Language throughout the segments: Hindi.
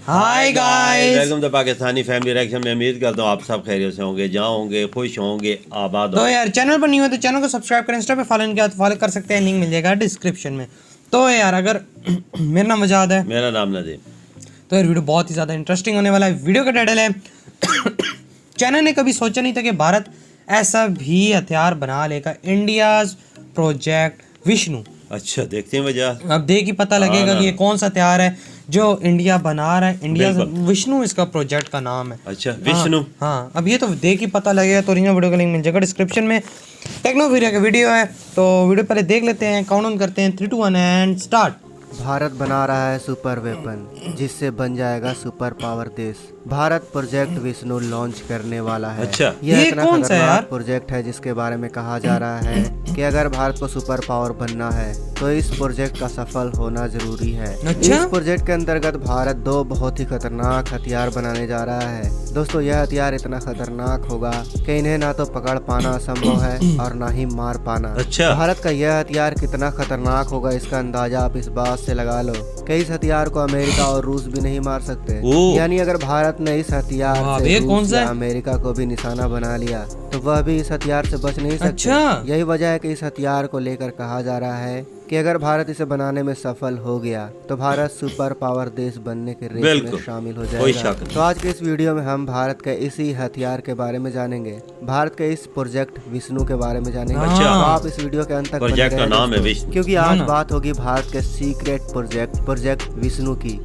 Hi guys, welcome to Pakistani family reaction में। उम्मीद करता हूँ आप सब खैरियत से होंगे, जहाँ होंगे खुश होंगे, आबाद तो होंगे। यार चैनल पर नहीं हो तो चैनल को सब्सक्राइब करें, इंस्टा पे फॉलो नहीं किया तो फॉलो कर सकते हैं, लिंक मिल जाएगा डिस्क्रिप्शन में। तो यार अगर मेरा नाम वजाद है, मेरा नाम नदीम। तो यार वीडियो बहुत ही ज़्यादा इंटरेस्टिंग होने वाला है। वीडियो का टाइटल है चाइना ने कभी सोचा नहीं था कि भारत ऐसा भी हथियार बना लेगा, इंडियाज प्रोजेक्ट विष्णु। अच्छा, देखते हैं वजह। अब देख ही पता लगेगा कि ये कौन सा हथियार है जो इंडिया बना रहा है। इंडिया विष्णु इसका प्रोजेक्ट का नाम है। अच्छा, विष्णु। हाँ, अब ये तो देख ही पता लगेगा। तो ओरिजिनल वीडियो का लिंक मिल जाएगा डिस्क्रिप्शन में। टेक्नो वीडियो का वीडियो है, तो वीडियो पहले देख लेते हैं। काउंटडाउन करते हैं 3 2 1 एंड स्टार्ट। भारत बना रहा है सुपर वेपन जिससे बन जाएगा सुपर पावर देश। भारत प्रोजेक्ट विष्णु लॉन्च करने वाला है। अच्छा, ये इतना कौन सा है यार? खतरनाक प्रोजेक्ट है जिसके बारे में कहा जा रहा है कि अगर भारत को सुपर पावर बनना है तो इस प्रोजेक्ट का सफल होना जरूरी है। अच्छा? इस प्रोजेक्ट के अंतर्गत भारत 2 बहुत ही खतरनाक हथियार बनाने जा रहा है। दोस्तों, यह हथियार इतना खतरनाक होगा कि इन्हें ना तो पकड़ पाना असंभव है और ना ही मार पाना। अच्छा। भारत का यह हथियार कितना खतरनाक होगा इसका अंदाजा आप इस बात से लगा लो कि इस हथियार को अमेरिका और रूस भी नहीं मार सकते। यानी अगर भारत ने इस हथियार से रूस या अमेरिका को भी निशाना बना लिया तो वह भी इस हथियार से बच नहीं सकते। अच्छा। यही वजह है कि इस हथियार को लेकर कहा जा रहा है कि अगर भारत इसे बनाने में सफल हो गया तो भारत सुपर पावर देश बनने के रेस में शामिल हो जाएगा। तो आज के इस वीडियो में हम भारत के इसी हथियार के बारे में जानेंगे, भारत के इस प्रोजेक्ट विष्णु के बारे में जानेंगे। अच्छा। तो आप इस वीडियो के अंत तक प्रोजेक्ट का नाम है विष्णु, क्योंकि आज बात होगी भारत के सीक्रेट प्रोजेक्ट विष्णु की।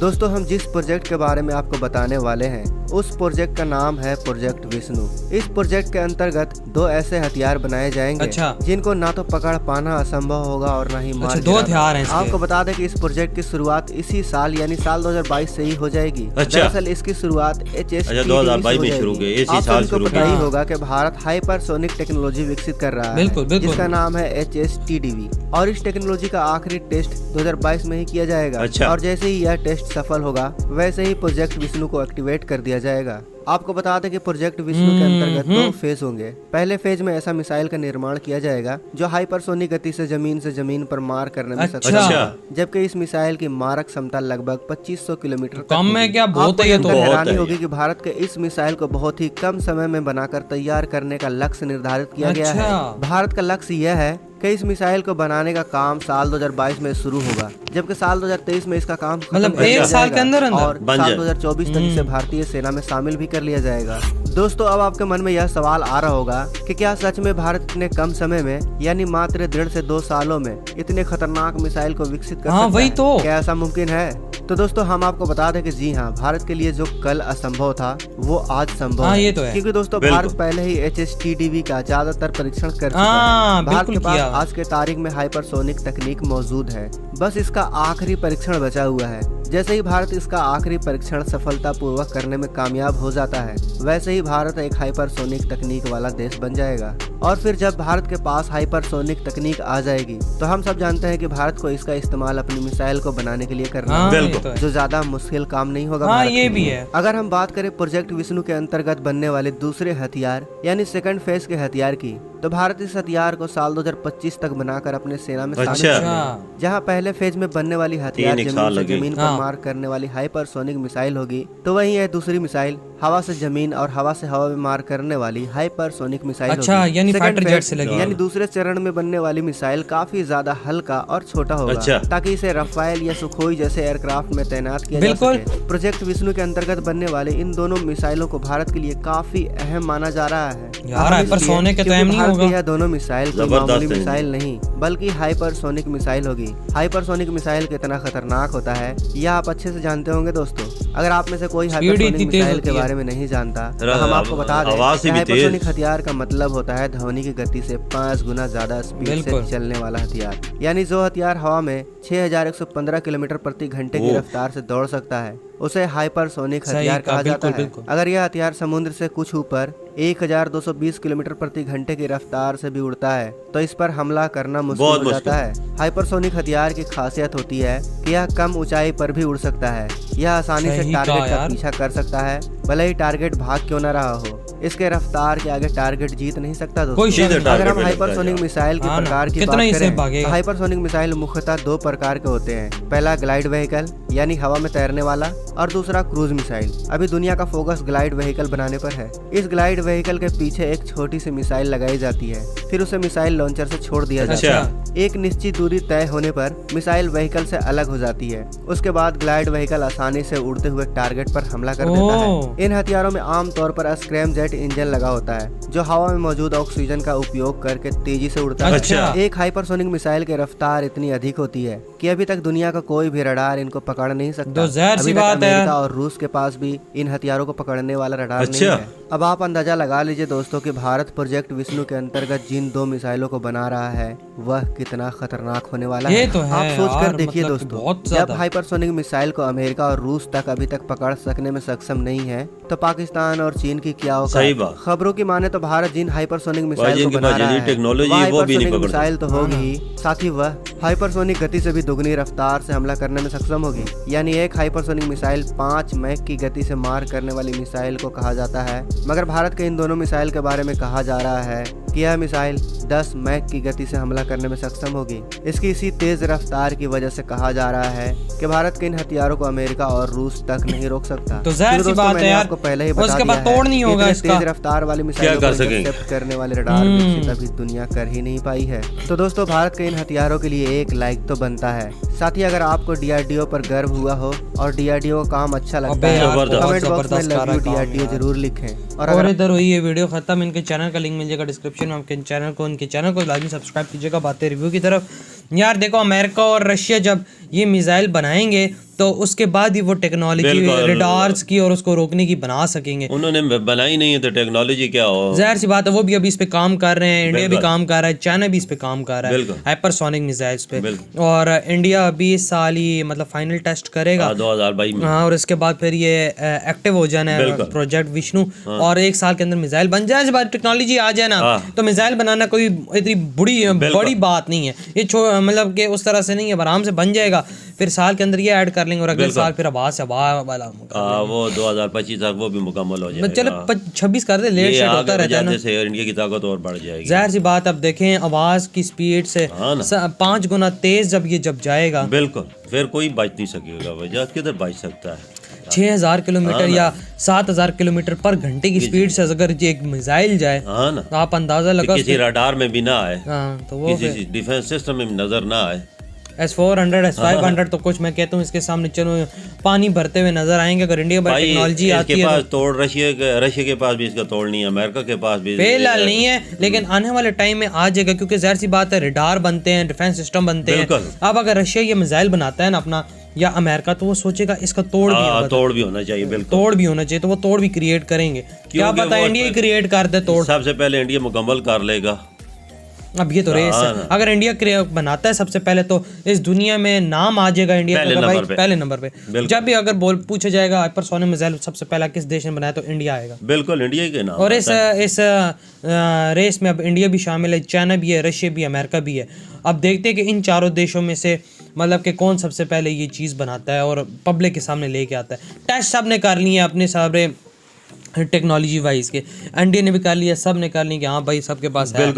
दोस्तों, हम जिस प्रोजेक्ट के बारे में आपको बताने वाले हैं उस प्रोजेक्ट का नाम है प्रोजेक्ट विष्णु। इस प्रोजेक्ट के अंतर्गत 2 ऐसे हथियार बनाए जाएंगे। अच्छा। जिनको ना तो पकड़ पाना असंभव होगा और ना ही मार। अच्छा, 2 हथियार हैं इसके। आपको बता दें कि इस प्रोजेक्ट की शुरुआत इसी साल यानी साल 2022 से ही हो जाएगी। अच्छा। दरअसल इसकी शुरुआत HSTDV 2022 में शुरू हुई। इसी साल शुरू पता ही होगा कि भारत हाइपरसोनिक टेक्नोलॉजी विकसित कर रहा है। बिल्कुल। जिसका नाम है HSTDV और इस टेक्नोलॉजी का आखिरी टेस्ट 2022 में ही किया जाएगा। अच्छा। और जैसे ही यह टेस्ट सफल होगा वैसे ही प्रोजेक्ट विष्णु को एक्टिवेट कर दिया जाएगा। आपको बता दें कि प्रोजेक्ट विष्णु के अंतर्गत 2 फेज होंगे। पहले फेज में ऐसा मिसाइल का निर्माण किया जाएगा जो हाइपरसोनिक गति से जमीन पर मार करने में सक्षम है, जबकि इस मिसाइल की मारक क्षमता लगभग 2500 किलोमीटर कम है क्या? बहुत है ये तो। हैरानी होगी कि भारत के इस मिसाइल को बहुत ही कम समय में बनाकर तैयार करने का लक्ष्य निर्धारित किया गया है। भारत का लक्ष्य यह है कि इस मिसाइल को बनाने का काम साल 2022 में शुरू होगा, जबकि साल 2023 में इसका काम मतलब 1 साल के अंदर और साल 2024 तक इसे भारतीय सेना में शामिल भी कर लिया जाएगा। दोस्तों, अब आपके मन में यह सवाल आ रहा होगा कि क्या सच में भारत इतने कम समय में यानी मात्र 1.5 से 2 सालों में इतने खतरनाक मिसाइल को विकसित कर सकता है? तो क्या ऐसा मुमकिन है? तो दोस्तों, हम आपको बता दें कि जी हाँ, भारत के लिए जो कल असंभव था वो आज संभव है। ये तो है। क्योंकि दोस्तों, भारत पहले ही HSTDV का ज्यादातर परीक्षण कर चुका है। भारत के पास आज के तारीख में हाइपरसोनिक तकनीक मौजूद है, बस इसका आखिरी परीक्षण बचा हुआ है। जैसे ही भारत इसका आखिरी परीक्षण सफलतापूर्वक करने में कामयाब हो जाता है वैसे ही भारत एक हाइपरसोनिक तकनीक वाला देश बन जाएगा। और फिर जब भारत के पास हाइपरसोनिक तकनीक आ जाएगी तो हम सब जानते हैं कि भारत को इसका इस्तेमाल अपनी मिसाइल को बनाने के लिए करना है, जो ज्यादा मुश्किल काम नहीं होगा। ये भी है। अगर हम बात करें प्रोजेक्ट विष्णु के अंतर्गत बनने वाले दूसरे हथियार यानी सेकंड फेज के हथियार की, तो भारत इस हथियार को साल 2025 तक बनाकर अपने सेना में शामिल करेगा। जहां पहले फेज में बनने वाली हथियार जमीन पर मार करने वाली हाइपरसोनिक मिसाइल होगी, तो वहीं यह दूसरी मिसाइल हवा से जमीन और हवा से हवा में मार करने वाली हाइपरसोनिक मिसाइल होगी। यानी फाइटर जेट से लगी। यानी दूसरे चरण में बनने वाली मिसाइल काफी ज्यादा हल्का और छोटा होगा, ताकि इसे राफेल या सुखोई जैसे एयरक्राफ्ट में तैनात किया जा सके। प्रोजेक्ट विष्णु के अंतर्गत बनने वाले इन दोनों मिसाइलों को भारत के लिए काफी अहम माना जा रहा है। यह दोनों मिसाइल कोई मामूली मिसाइल नहीं बल्कि हाइपरसोनिक मिसाइल होगी। हाइपरसोनिक मिसाइल कितना खतरनाक होता है यह आप अच्छे से जानते होंगे दोस्तों। अगर आप में से कोई हाइपरसोनिक मिसाइल के बारे में नहीं जानता तो हम आपको बता दें कि हाइपरसोनिक हथियार का मतलब होता है ध्वनि की गति से 5 गुना ज्यादा स्पीड से चलने वाला हथियार। यानी जो हथियार हवा में 6115 किलोमीटर प्रति घंटे की रफ्तार से दौड़ सकता है उसे हाइपरसोनिक हथियार कहा जाता है। अगर यह हथियार समुद्र से कुछ ऊपर 1220 किलोमीटर प्रति घंटे की रफ्तार से भी उड़ता है तो इस पर हमला करना मुश्किल हो जाता है। हाइपरसोनिक हथियार की खासियत होती है कि यह कम ऊंचाई पर भी उड़ सकता है। यह आसानी से टारगेट का पीछा कर सकता है, भले ही टारगेट भाग क्यों न रहा हो। इसके रफ्तार के आगे टारगेट जीत नहीं सकता कोई दोस्तों। शक नहीं। अगर हम हाइपरसोनिक मिसाइल के प्रकार की कितना बात इसे करें भागेगा? तो हाइपरसोनिक मिसाइल मुख्यतः दो प्रकार के होते हैं। पहला ग्लाइड व्हीकल यानी हवा में तैरने वाला, और दूसरा क्रूज मिसाइल। अभी दुनिया का फोकस ग्लाइड व्हीकल बनाने पर है। इस ग्लाइड व्हीकल के पीछे एक छोटी सी मिसाइल लगाई जाती है, फिर उसे मिसाइल लॉन्चर से छोड़ दिया जाता है। एक निश्चित दूरी तय होने पर मिसाइल व्हीकल से अलग हो जाती है। उसके बाद ग्लाइड व्हीकल आसानी से उड़ते हुए टारगेट पर हमला कर देता है। इन हथियारों में आमतौर पर स्क्रैम जेट इंजन लगा होता है, जो हवा में मौजूद ऑक्सीजन का उपयोग करके तेजी से उड़ता है। एक हाइपरसोनिक मिसाइल की रफ्तार इतनी अधिक होती है कि अभी तक दुनिया का कोई भी रडार इनको पकड़ नहीं सकता। अभी तक अमेरिका और रूस के पास भी इन हथियारों को पकड़ने वाला रडार नहीं है। अब आप अंदाजा लगा लीजिए दोस्तों कि भारत प्रोजेक्ट विष्णु के अंतर्गत जिन दो मिसाइलों को बना रहा है वह कितना खतरनाक होने वाला है। तो आप सोचकर देखिए मतलब दोस्तों, जब हाइपरसोनिक मिसाइल को अमेरिका और रूस तक अभी तक पकड़ सकने में सक्षम नहीं है, तो पाकिस्तान और चीन की क्या औकात। खबरों की माने तो भारत जिन हाइपरसोनिक मिसाइल को बना रहा है हाइपरसोनिक मिसाइल तो होगी ही, साथ ही वह हाइपरसोनिक गति से भी दुगनी रफ्तार से हमला करने में सक्षम होगी। यानी एक हाइपरसोनिक मिसाइल 5 मैक की गति से मार करने वाली मिसाइल को कहा जाता है, मगर भारत के इन दोनों मिसाइल के बारे में कहा जा रहा है कि यह मिसाइल 10 मैक की गति से हमला करने में सक्षम होगी। इसकी इसी तेज रफ्तार की वजह से कहा जा रहा है कि भारत के इन हथियारों को अमेरिका और रूस तक नहीं रोक सकता। तो जाहिर सी बात है यार, आपको पहले ही बता उसके बाद दिया तोड़ नहीं है, होगा तेज रफ्तार वाली मिसाइलों को इंटरसेप्ट करने वाले रडार विकसित अभी दुनिया कर ही नहीं पाई है। तो दोस्तों, भारत के इन हथियारों के लिए एक लाइक तो बनता है। साथ ही अगर आपको DRDO पर गर्व हुआ हो और DRDO का काम अच्छा लगता है, कमेंट बॉक्स में लव यू DRDO जरूर लिखें। और इधर हुई ये वीडियो खत्म। इनके चैनल का लिंक मिल जाएगा डिस्क्रिप्शन में। इनके चैनल को लाजमी सब्सक्राइब कीजिएगा। बातें रिव्यू की तरफ यार, देखो अमेरिका और रशिया जब ये मिसाइल बनाएंगे तो उसके बाद ही वो टेक्नोलॉजी रडार्स की और उसको रोकने की बना सकेंगे। उन्होंने बनाई नहीं है तो टेक्नोलॉजी क्या हो। जाहिर सी बात है, वो भी अभी इस पे काम कर रहे हैं। इंडिया भी काम कर रहा है, चाइना भी इस पे काम कर रहा है हाइपरसोनिक मिसाइल्स पे। और इंडिया अभी इस साल ही मतलब फाइनल टेस्ट करेगा 2022 में। हाँ, और इसके बाद फिर ये एक्टिव हो जाना है प्रोजेक्ट विष्णु, और 1 साल के अंदर मिसाइल बन जाए। बाद टेक्नोलॉजी आ जाए ना तो मिसाइल बनाना कोई इतनी बड़ी बात नहीं है। ये मतलब कि उस तरह से नहीं है, आराम से बन जाएगा। फिर साल के अंदर ये ऐड कर लेंगे और अगले साल फिर आवाज से वाला वो 2025 तक वो भी मुकम्मल हो जाएगा। चलो 26 कर दे, लेट शेट होता रहता है ना, जैसे इंडिया की ताकत और बढ़ जाएगी। जाहिर सी बात, अब देखें आवाज की स्पीड से 5 गुना तेज जब जाएगा, बिल्कुल फिर कोई बच नहीं सकेगा। वजह किधर बच सकता है। 6000 किलोमीटर या 7000 किलोमीटर पर घंटे की स्पीड से अगर एक मिसाइल जाए तो आप अंदाजा लगा, किसी रडार में भी ना आए, तो वो किसी डिफेंस सिस्टम में नजर ना आए। S-400 S-500 तो कुछ मैं कहता हूँ इसके सामने चलो पानी भरते हुए नजर आएंगे। अगर इंडिया में टेक्नोलॉजी आती है तो तोड़ रशिया के पास भी इसका तोड़ नहीं है, अमेरिका के पास भी फिलहाल नहीं है, लेकिन आने वाले टाइम में आ जाएगा। क्योंकि जाहिर सी बात है, रडार बनते हैं, डिफेंस सिस्टम बनते हैं। अब अगर रशिया ये मिसाइल बनाता है ना अपना या अमेरिका, तो वो सोचेगा इसका तोड़ भी होना चाहिए। बिल्कुल तोड़ भी होना चाहिए, तो वो तोड़ भी क्रिएट करेंगे। क्या पता इंडिया ही क्रिएट कर दे तोड़। सबसे पहले इंडिया मुकम्मल कर लेगा। अब ये तो रेस है। अगर इंडिया बनाता है सबसे पहले तो इस दुनिया में नाम आ जाएगा इंडिया पहले नंबर पे। जब भी अगर पूछा जाएगा हाइपरसोनिक मिसाइल सबसे पहला किस देश ने बनाया, तो इंडिया आएगा। बिल्कुल इंडिया के नाम। और इस रेस में अब इंडिया भी शामिल है, चाइना भी है, रशिया भी, अमेरिका भी है। अब देखते हैं कि इन चारों देशों में से मतलब कि कौन सबसे पहले ये चीज़ बनाता है और पब्लिक के सामने लेके आता है। टेस्ट सब ने कर लिए अपने सारे टेक्नोलॉजी वाइज के, इंडिया ने भी कर लिया, सब ने कर लिया कि हाँ भाई सबके पास है।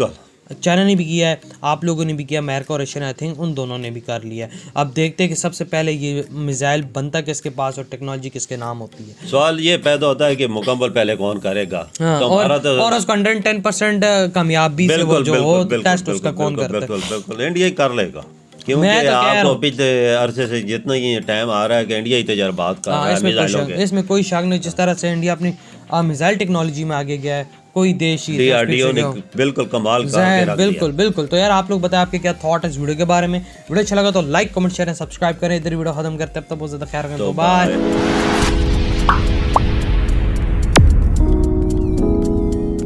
चाइना ने भी किया है, आप लोगों ने भी किया, अमेरिका और रशिया ने, आई थिंक उन दोनों ने भी कर लिया है। अब देखते हैं कि सबसे पहले ये मिसाइल बनता किसके पास और टेक्नोलॉजी किसके नाम होती है। सवाल ये पैदा होता है कि मुकम्मल पहले कौन करेगा। हाँ, और उसको 110% कामयाबी से वो जो हो टेस्ट उसका कौन करता है। बिल्कुल इंडिया ही कर लेगा, क्योंकि आपको पिछले अरसे से जितना ये टाइम आ रहा है कि इंडिया ही तजर्बात कर रहा है। इसमें कोई शक नहीं, जिस तरह से इंडिया अपनी मिसाइल टेक्नोलॉजी में आगे गया है, कोई देश ही DRDO ने बिल्कुल कमाल करके रख दिया। बिल्कुल। तो यार आप लोग बताएं आपके क्या थॉट है इस वीडियो के बारे में। वीडियो अच्छा लगा तो लाइक कमेंट शेयर सब्सक्राइब करें। इधर वीडियो खत्म करते हैं, तब तक बहुत ज्यादा ख्याल रखें। तो बाय।